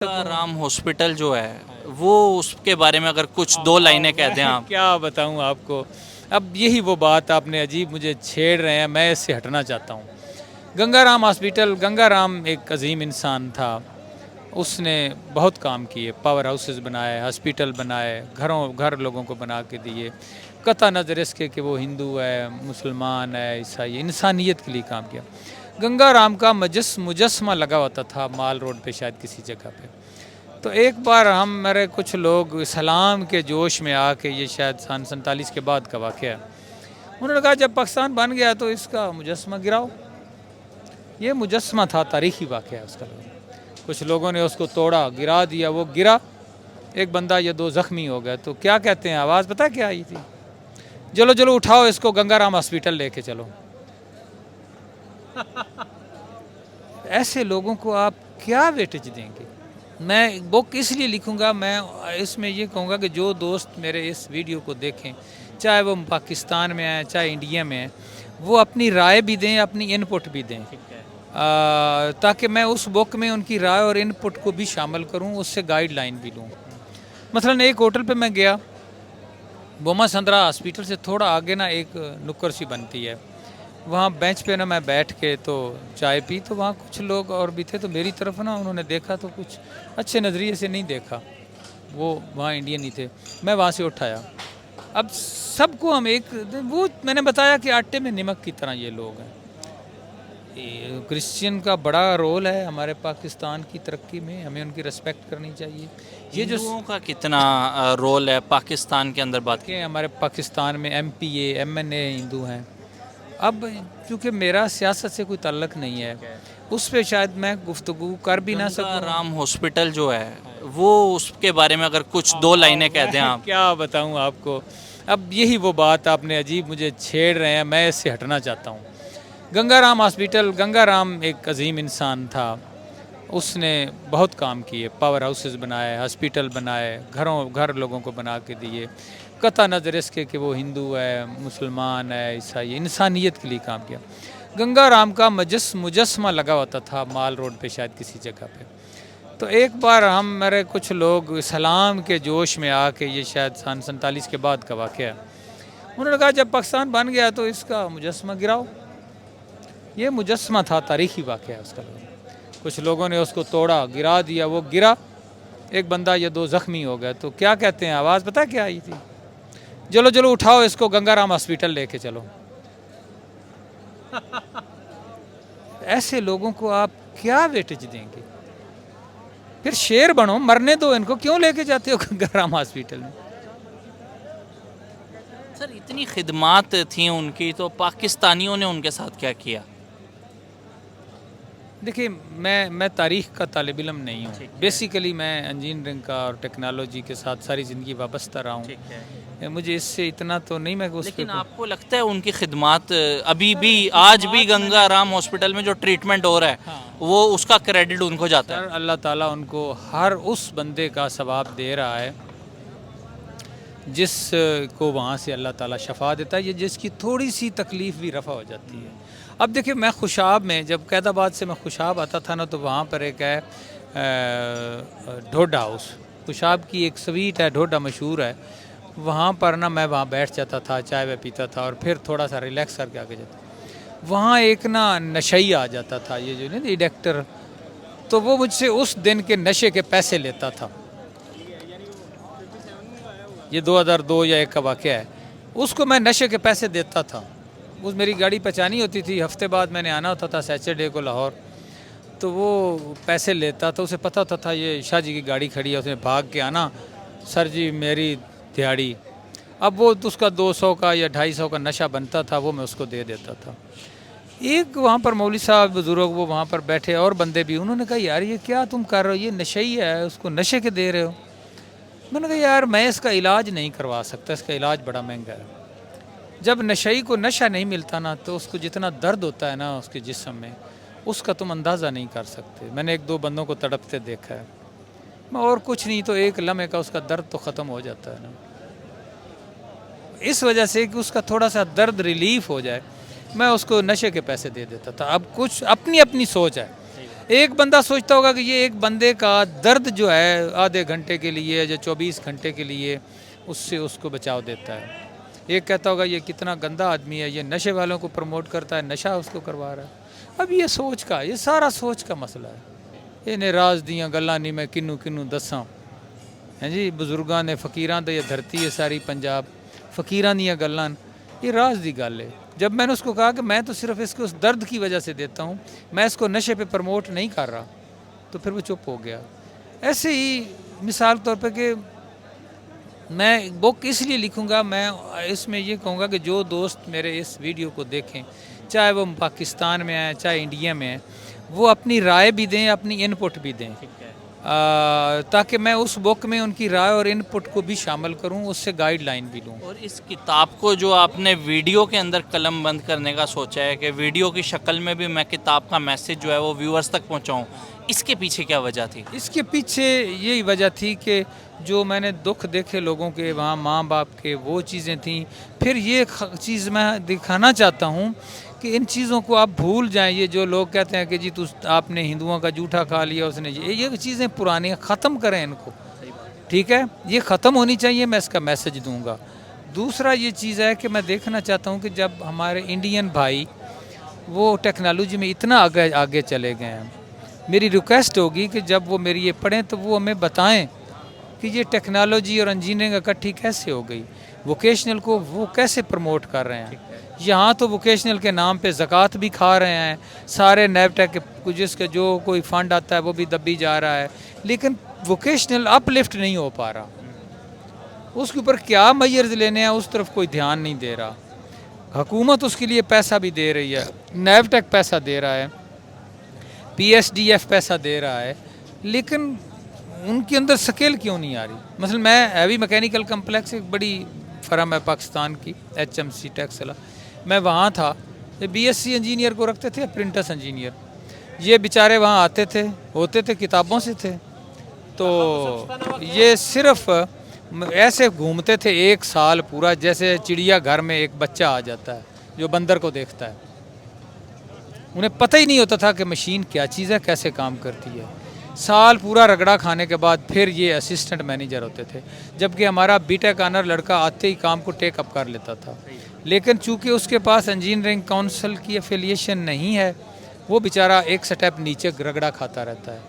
Ram hospital जो है वो उसके बारे में अगर कुछ दो लाइनें कह दें आप। क्या बताऊं आपको। अब यही वो बात आपने अजीब मुझे छेड़ रहे हैं, मैं इससे हटना चाहता हूं। गंगाराम हॉस्पिटल, गंगाराम एक अजीम इंसान था। उसने बहुत काम किए, पावर हाउसेस बनाए, हॉस्पिटल बनाए, घर लोगों को बना के दिए। कता नज़र इसके कि वो हिंदू है, मुसलमान है, ईसाई, इंसानियत के लिए काम किया। गंगाराम का मुजस्मा लगा होता था माल रोड पे, शायद किसी जगह पे। तो एक बार हम मेरे कुछ लोग सलाम के जोश में आके, ये शायद सन 47 के बाद का वाक़या है, उन्होंने कहा जब पाकिस्तान बन गया तो इसका मुजस्मा गिराओ। ये मुजस्मा था, तारीखी वाक़या है उसका। कुछ लोगों ने उसको तोड़ा, गिरा दिया, वो गिरा, एक बंदा या दो ज़ख्मी हो गए। तो क्या कहते हैं, आवाज़ पता क्या आई थी? चलो चलो उठाओ इसको, गंगाराम हॉस्पिटल लेके चलो। ऐसे लोगों को आप क्या वेटेज देंगे? मैं बुक इसलिए लिखूंगा, मैं इसमें ये कहूँगा कि जो दोस्त मेरे इस वीडियो को देखें, चाहे वो पाकिस्तान में हैं चाहे इंडिया में हैं, वो अपनी राय भी दें, अपनी इनपुट भी दें, ताकि मैं उस बुक में उनकी राय और इनपुट को भी शामिल करूं, उससे गाइडलाइन भी लूं। मसलन एक होटल पे मैं गया, बोमा संदरा हॉस्पिटल से थोड़ा आगे ना एक नुक्कड़ सी बनती है, वहाँ बेंच पे ना मैं बैठ के तो चाय पी, तो वहाँ कुछ लोग और भी थे, तो मेरी तरफ ना उन्होंने देखा तो कुछ अच्छे नज़रिए से नहीं देखा। वो वहाँ इंडियन ही थे। मैं वहाँ से उठाया। अब सबको हम एक, वो मैंने बताया कि आटे में नमक की तरह ये लोग हैं। क्रिश्चियन का बड़ा रोल है हमारे पाकिस्तान की तरक्की में, हमें उनकी रिस्पेक्ट करनी चाहिए। ये जो हिंदुओं का कितना रोल है पाकिस्तान के अंदर बात कि हमारे पाकिस्तान में MPA MNA हिंदू हैं। अब चूँकि मेरा सियासत से कोई ताल्लुक़ नहीं है, उस पर शायद मैं गुफ्तगू कर भी ना सकूं। राम हॉस्पिटल जो है वो उसके बारे में अगर कुछ दो लाइनें कह दें आप। क्या बताऊं आपको। अब यही वो बात आपने अजीब मुझे छेड़ रहे हैं, मैं इससे हटना चाहता हूं। गंगाराम हॉस्पिटल, गंगाराम एक अजीम इंसान था। उसने बहुत काम किए, पावर हाउसेस बनाए, हॉस्पिटल बनाए, घर लोगों को बना के दिए। कता नज़र इसके कि वो हिंदू है, मुसलमान है, ईसाई, इंसानियत के लिए काम किया। गंगाराम का मुजस्मा लगा होता था माल रोड पे, शायद किसी जगह पे। तो एक बार हम मेरे कुछ लोग सलाम के जोश में आके, ये शायद सन 47 के बाद का वाक़या है, उन्होंने कहा जब पाकिस्तान बन गया तो इसका मुजस्मा गिराओ। ये मुजस्मा था, तारीखी वाक़या है उसका। कुछ लोगों ने उसको तोड़ा, गिरा दिया, वो गिरा, एक बंदा या दो ज़ख्मी हो गए। तो क्या कहते हैं, आवाज़ पता क्या आई थी? चलो चलो उठाओ इसको, गंगाराम हॉस्पिटल लेके चलो। ऐसे लोगों को आप क्या वेटेज देंगे? फिर शेर बनो, मरने दो इनको, क्यों लेके जाते हो गंगाराम हॉस्पिटल में? सर इतनी खिदमात थी उनकी, तो पाकिस्तानियों ने उनके साथ क्या किया? देखिए, मैं तारीख़ का तालिब इल्म नहीं हूँ। बेसिकली मैं इंजीनियरिंग का और टेक्नोलॉजी के साथ सारी ज़िंदगी वाबस्ता रहा हूँ। मुझे इससे इतना तो नहीं, मैं लेकिन आपको लगता है उनकी खिदमात अभी भी, आज भी गंगाराम हॉस्पिटल में जो ट्रीटमेंट हो रहा है वो उसका क्रेडिट उनको जाता है? अल्लाह ताला उनको हर उस बंदे का सवाब दे रहा है जिस को वहाँ से अल्लाह ताला शफा देता है, ये जिसकी थोड़ी सी तकलीफ़ भी रफ़ा हो जाती है। अब देखिए, मैं खुशाब में, जब कैदाबाद से मैं खुशाब आता था ना, तो वहाँ पर एक है ढोडा हाउस। खुशाब की एक स्वीट है, ढोडा मशहूर है। वहाँ पर ना मैं वहाँ बैठ जाता था, चाय वाय पीता था और फिर थोड़ा सा रिलैक्स करके आगे जाता। वहाँ एक ना नशई आ जाता था, ये जो नहीं एडिक्टर, तो वो मुझसे उस दिन के नशे के पैसे लेता था। ये 2002 या 1 का वाक़या है। उसको मैं नशे के पैसे देता था। उस मेरी गाड़ी पहचानी होती थी, हफ्ते बाद मैंने आना होता था सैटरडे को लाहौर, तो वो पैसे लेता था। उसे पता होता था ये शाह जी की गाड़ी खड़ी है, उसमें भाग के आना, सर जी मेरी दिहाड़ी। अब वो उसका 200 का या 250 का नशा बनता था, वो मैं उसको दे देता था। एक वहाँ पर मौलवी साहब बुजुर्ग, वो वहाँ पर बैठे और बंदे भी, उन्होंने कहा यार ये क्या तुम कर रहे हो, ये नशई है, उसको नशे के दे रहे हो। मैंने कहा यार मैं इसका इलाज नहीं करवा सकता, इसका इलाज बड़ा महंगा है। जब नशई को नशा नहीं मिलता ना, तो उसको जितना दर्द होता है ना उसके जिस्म में, उसका तुम अंदाज़ा नहीं कर सकते। मैंने 1-2 बंदों को तड़पते देखा है, और कुछ नहीं तो एक लम्हे का उसका दर्द तो ख़त्म हो जाता है ना। इस वजह से कि उसका थोड़ा सा दर्द रिलीफ हो जाए, मैं उसको नशे के पैसे दे देता था। अब कुछ अपनी अपनी सोच है। एक बंदा सोचता होगा कि ये एक बंदे का दर्द जो है आधे घंटे के लिए या 24 घंटे के लिए उससे उसको बचाव देता है। एक कहता होगा ये कितना गंदा आदमी है, ये नशे वालों को प्रमोट करता है, नशा उसको करवा रहा है। अब ये सोच का, ये सारा सोच का मसला है। इन्हें राज दियाँ गल्लां नहीं मैं किन्नू किन्नू दसां हैं जी। बजुर्गां ने फकीरां दी धरती है सारी पंजाब, फकीरां दियां गल्लां, ये राज दी गल है। जब मैंने उसको कहा कि मैं तो सिर्फ इसको उस दर्द की वजह से देता हूँ, मैं इसको नशे पे प्रमोट नहीं कर रहा, तो फिर वो चुप हो गया। ऐसे ही मिसाल के तौर पे कि मैं बुक इसलिए लिखूँगा, मैं इसमें ये कहूँगा कि जो दोस्त मेरे इस वीडियो को देखें, चाहे वो पाकिस्तान में आए चाहे इंडिया में आए, वो अपनी राय भी दें, अपनी इनपुट भी दें, ताकि मैं उस बुक में उनकी राय और इनपुट को भी शामिल करूं, उससे गाइडलाइन भी लूं। और इस किताब को जो आपने वीडियो के अंदर कलम बंद करने का सोचा है कि वीडियो की शक्ल में भी मैं किताब का मैसेज जो है वो व्यूअर्स तक पहुंचाऊं, इसके पीछे क्या वजह थी? इसके पीछे यही वजह थी कि जो मैंने दुख देखे लोगों के वहाँ, माँ बाप के, वो चीज़ें थीं। फिर ये चीज़ मैं दिखाना चाहता हूँ कि इन चीज़ों को आप भूल जाएं। ये जो लोग कहते हैं कि जी आपने हिंदुओं का जूठा खा लिया, उसने ये चीज़ें पुरानी ख़त्म करें इनको, ठीक है, ये ख़त्म होनी चाहिए। मैं इसका मैसेज दूंगा। दूसरा ये चीज़ है कि मैं देखना चाहता हूँ कि जब हमारे इंडियन भाई वो टेक्नोलॉजी में इतना आगे आगे चले गए हैं, मेरी रिक्वेस्ट होगी कि जब वो मेरी ये पढ़ें तो वो हमें बताएं कि ये टेक्नोलॉजी और इंजीनियरिंग इकट्ठी कैसे हो गई, वोकेशनल को वो कैसे प्रमोट कर रहे हैं। यहाँ तो वोकेशनल के नाम पे ज़कात भी खा रहे हैं, सारे नैबटेक के जिसके जो कोई फंड आता है वो भी दबी जा रहा है, लेकिन वोकेशनल अपलिफ्ट नहीं हो पा रहा। उसके ऊपर क्या मेजर्स लेने हैं उस तरफ कोई ध्यान नहीं दे रहा। हुकूमत उसके लिए पैसा भी दे रही है, नैबटेक पैसा दे रहा है, PSDF पैसा दे रहा है, लेकिन उनके अंदर स्केल क्यों नहीं आ रही। मसलन मैं हैवी मैकेनिकल कम्प्लेक्स, एक बड़ी फर्म है पाकिस्तान की, HMC टेक्सला, मैं वहाँ था। ये BSc इंजीनियर को रखते थे, प्रिंटर्स इंजीनियर, ये बेचारे वहाँ आते थे, होते थे किताबों से थे, तो ये सिर्फ ऐसे घूमते थे 1 साल पूरा, जैसे चिड़िया घर में एक बच्चा आ जाता है जो बंदर को देखता है। उन्हें पता ही नहीं होता था कि मशीन क्या चीज़ है, कैसे काम करती है। साल पूरा रगड़ा खाने के बाद फिर ये असिस्टेंट मैनेजर होते थे, जबकि हमारा बीटेक ऑनर लड़का आते ही काम को टेक अप कर लेता था। लेकिन चूंकि उसके पास इंजीनियरिंग काउंसिल की एफिलिएशन नहीं है, वो बेचारा एक स्टेप नीचे रगड़ा खाता रहता है।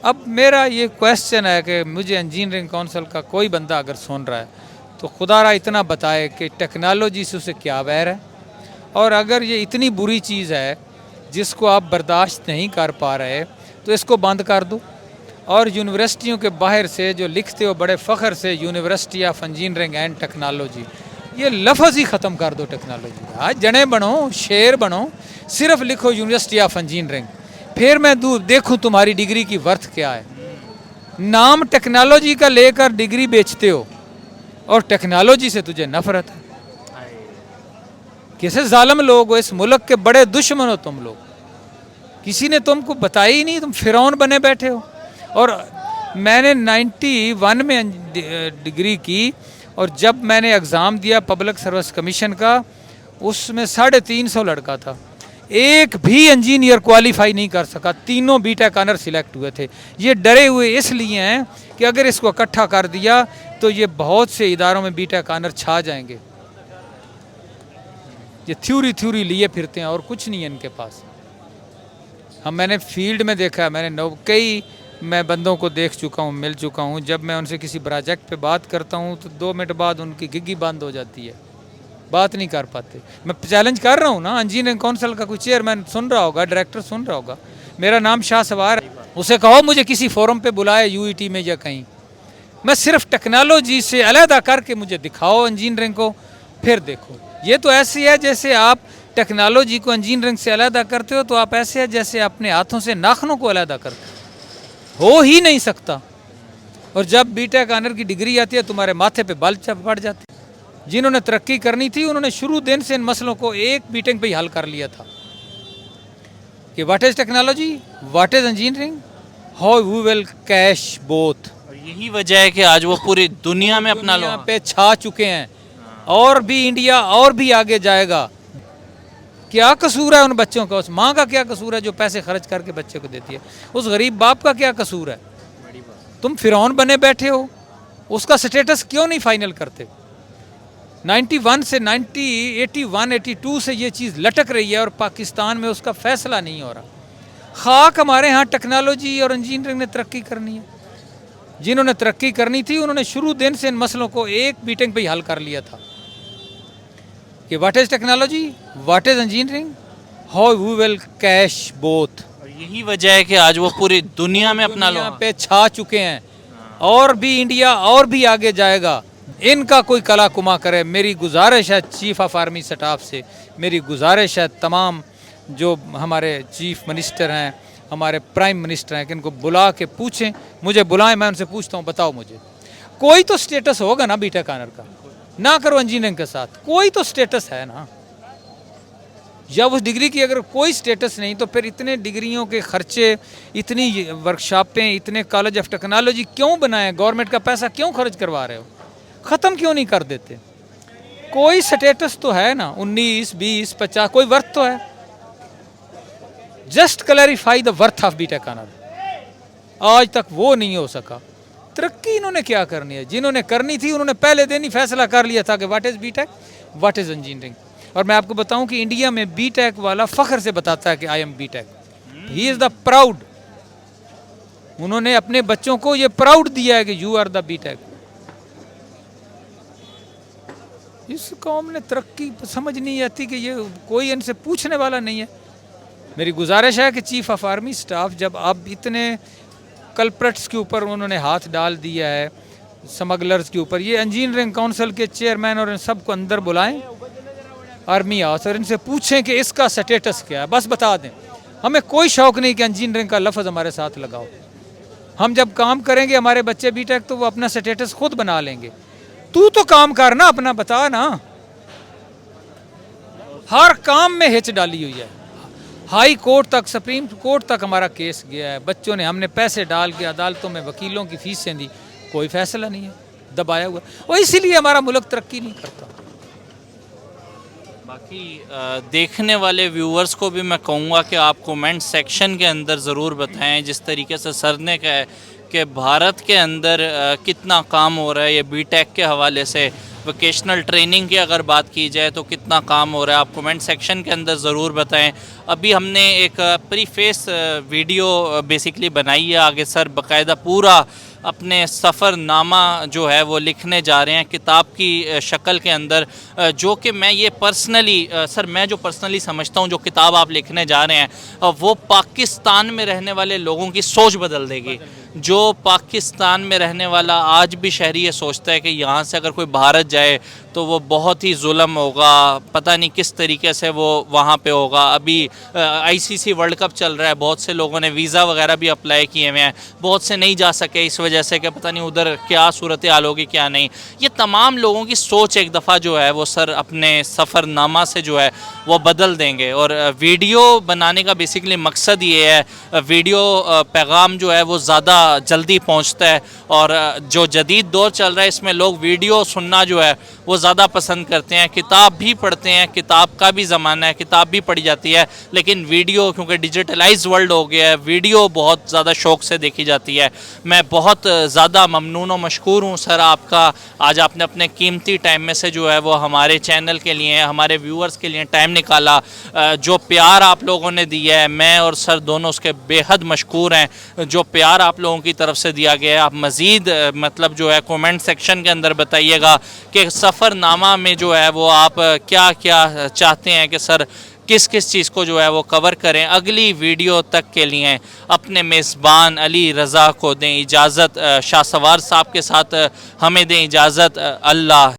अब मेरा ये क्वेश्चन है कि मुझे इंजीनियरिंग काउंसिल का कोई बंदा अगर सुन रहा है तो खुदारा इतना बताए कि टेक्नोलॉजी से उसे क्या वैर है, और अगर ये इतनी बुरी चीज़ है जिसको आप बर्दाश्त नहीं कर पा रहे तो इसको बंद कर दो। और यूनिवर्सिटियों के बाहर से जो लिखते हो बड़े फ़ख्र से university of engineering and technology, ये लफ्ज़ ही ख़त्म कर दो टेक्नोलॉजी का। आज जने बनो, शेर बनो, सिर्फ लिखो यूनिवर्सिटी ऑफ इंजीनियरिंग, फिर मैं देखूं तुम्हारी डिग्री की वर्थ क्या है। नाम टेक्नोलॉजी का लेकर डिग्री बेचते हो और टेक्नोलॉजी से तुझे नफरत है। कैसे जालिम लोग हो, इस मुल्क के बड़े दुश्मन हो तुम लोग। किसी ने तुमको बताया ही नहीं, तुम फिरौन बने बैठे हो। और मैंने 91 में डिग्री की, और जब मैंने एग्ज़ाम दिया पब्लिक सर्विस कमीशन का, उसमें 350 लड़का था, एक भी इंजीनियर क्वालिफाई नहीं कर सका। तीनों बीटेक ऑनर सिलेक्ट हुए थे। ये डरे हुए इसलिए हैं कि अगर इसको इकट्ठा कर दिया तो ये बहुत से इदारों में बीटेक ऑनर छा जाएंगे। ये थ्योरी लिए फिरते हैं और कुछ नहीं है इनके पास। हम मैंने फील्ड में देखा है, मैंने कई मैं बंदों को देख चुका हूँ, मिल चुका हूँ। जब मैं उनसे किसी प्रोजेक्ट पे बात करता हूँ तो 2 मिनट बाद उनकी गिग्गी बंद हो जाती है, बात नहीं कर पाते। मैं चैलेंज कर रहा हूँ ना, इंजीनियरिंग काउंसिल का कोई चेयरमैन सुन रहा होगा, डायरेक्टर सुन रहा होगा, मेरा नाम शाह सवार है, उसे कहो मुझे किसी फोरम पे बुलाए UET में या कहीं। मैं सिर्फ टेक्नोलॉजी से अलहदा करके मुझे दिखाओ इंजीनियरिंग को, फिर देखो। ये तो ऐसी है जैसे आप टेक्नोलॉजी को इंजीनियरिंग से अलहदा करते हो, तो आप ऐसे है जैसे अपने हाथों से नाखनों को अलहदा करते हो ही नहीं सकता। और जब बीटेक ऑनर की डिग्री आती है तुम्हारे माथे पे बाल पड़ जाते। जिन्होंने तरक्की करनी थी उन्होंने शुरू दिन से इन मसलों को एक मीटिंग पे ही हल कर लिया था कि what is technology, what is engineering, how we will cash both. यही वजह है कि आज वो पूरी दुनिया में अपना पे छा चुके हैं, और भी इंडिया और भी आगे जाएगा। क्या कसूर है उन बच्चों का? उस माँ का क्या कसूर है जो पैसे खर्च करके बच्चे को देती है? उस गरीब बाप का क्या कसूर है? तुम फिरौन बने बैठे हो, उसका स्टेटस क्यों नहीं फाइनल करते? 91 से 81, 82 से ये चीज़ लटक रही है और पाकिस्तान में उसका फैसला नहीं हो रहा। खाक हमारे यहाँ टेक्नोलॉजी और इंजीनियरिंग ने तरक्की करनी है। जिन्होंने तरक्की करनी थी उन्होंने शुरू दिन से इन मसलों को एक मीटिंग पे ही हल कर लिया था कि what is technology, what is engineering, how we will cash both. और यही वजह है कि आज वो पूरी दुनिया में अपना दुनिया लो पे छा चुके हैं और भी इंडिया और भी आगे जाएगा। इनका कोई कला कुमा करे। मेरी गुजारिश है चीफ ऑफ आर्मी स्टाफ से, मेरी गुजारिश है तमाम जो हमारे चीफ मिनिस्टर हैं, हमारे प्राइम मिनिस्टर हैं, कि इनको बुला के पूछें, मुझे बुलाएं, मैं उनसे पूछता हूँ बताओ मुझे कोई तो स्टेटस होगा ना बीटेक ऑनर का, ना करो इंजीनियरिंग के साथ, कोई तो स्टेटस है ना। जब उस डिग्री की अगर कोई स्टेटस नहीं तो फिर इतने डिग्रियों के खर्चे, इतनी वर्कशॉपें, इतने कॉलेज ऑफ टेक्नोलॉजी क्यों बनाए? गवर्नमेंट का पैसा क्यों खर्च करवा रहे हो? ख़त्म क्यों नहीं कर देते? कोई स्टेटस तो है ना, 19, 20, 50 कोई वर्थ तो है। Just clarify the worth of BTech honour. आज तक वो नहीं हो सका। तरक्की इन्होंने क्या करनी है? जिन्होंने करनी थी उन्होंने पहले दिन ही फैसला कर लिया था कि what is BTech, what is engineering. और मैं आपको बताऊं कि इंडिया में बीटेक वाला फ़ख्र से बताता है कि I am BTech, he is the proud. उन्होंने अपने बच्चों को ये प्राउड दिया है कि यू आर द बीटेक। इस कौम ने तरक्की समझ नहीं आती कि ये कोई इनसे पूछने वाला नहीं है। मेरी गुजारिश है कि चीफ ऑफ आर्मी स्टाफ जब अब इतने कल्प्रेट्स के ऊपर उन्होंने हाथ डाल दिया है, स्मगलर्स के ऊपर, ये इंजीनियरिंग काउंसिल के चेयरमैन और इन सबको अंदर बुलाएं आर्मी हाउस और इनसे पूछें कि इसका स्टेटस क्या है, बस बता दें। हमें कोई शौक़ नहीं कि इंजीनियरिंग का लफ्ज़ हमारे साथ लगाओ। हम जब काम करेंगे हमारे बच्चे बीटेक तो वो अपना स्टेटस खुद बना लेंगे। तू तो काम कर ना, अपना बता ना। हर काम में हिच डाली हुई है। हाई कोर्ट तक, सुप्रीम कोर्ट तक हमारा केस गया है। बच्चों ने, हमने पैसे डाल के अदालतों में वकीलों की फीसें दी, कोई फैसला नहीं है, दबाया हुआ। और इसीलिए हमारा मुल्क तरक्की नहीं करता। बाकी देखने वाले व्यूअर्स को भी मैं कहूँगा कि आप कमेंट सेक्शन के अंदर ज़रूर बताएं जिस तरीके से सर ने कहा है कि भारत के अंदर कितना काम हो रहा है। ये बीटेक के हवाले से वोकेशनल ट्रेनिंग की अगर बात की जाए तो कितना काम हो रहा है, आप कमेंट सेक्शन के अंदर ज़रूर बताएं। अभी हमने एक प्रीफेस वीडियो बेसिकली बनाई है, आगे सर बाकायदा पूरा अपने सफ़रनामा जो है वो लिखने जा रहे हैं किताब की शक्ल के अंदर, जो कि मैं ये पर्सनली सर मैं जो पर्सनली समझता हूँ जो किताब आप लिखने जा रहे हैं वो पाकिस्तान में रहने वाले लोगों की सोच बदल देगी। जो पाकिस्तान में रहने वाला आज भी शहरी ये सोचता है कि यहाँ से अगर कोई भारत जाए तो वो बहुत ही जुल्म होगा, पता नहीं किस तरीके से वो वहाँ पे होगा। अभी आईसीसी वर्ल्ड कप चल रहा है, बहुत से लोगों ने वीज़ा वगैरह भी अप्लाई किए हुए हैं, बहुत से नहीं जा सके इस वजह से कि पता नहीं उधर क्या सूरत हाल होगी क्या नहीं। ये तमाम लोगों की सोच एक दफ़ा जो है वो सर अपने सफ़रनामा से जो है वो बदल देंगे। और वीडियो बनाने का बेसिकली मकसद ये है, वीडियो पैगाम जो है वो ज़्यादा जल्दी पहुँचता है और जो जदीद दौर चल रहा है इसमें लोग वीडियो सुनना जो है वो ज़्यादा पसंद करते हैं। किताब भी पढ़ते हैं, किताब का भी ज़माना है, किताब भी पढ़ी जाती है, लेकिन वीडियो क्योंकि डिजिटलाइज वर्ल्ड हो गया है, वीडियो बहुत ज़्यादा शौक़ से देखी जाती है। मैं बहुत ज़्यादा ममनून और मशकूर हूँ सर आपका, आज आपने अपने कीमती टाइम में से जो है वो हमारे चैनल के लिए, हमारे व्यूअर्स के लिए टाइम निकाला। जो प्यार आप लोगों ने दिया है, मैं और सर दोनों उसके बेहद मशकूर हैं। जो प्यार आप लोगों की तरफ से दिया गया है, आप मज़ीद मतलब जो है कमेंट सेक्शन के अंदर बताइएगा कि सफ़रनामा में जो है वो आप क्या क्या चाहते हैं कि सर किस किस चीज़ को जो है वो कवर करें। अगली वीडियो तक के लिए अपने मेज़बान अली रज़ा को दें इजाज़त, शाहसवार साहब के साथ हमें दें इजाज़त। अल्लाह।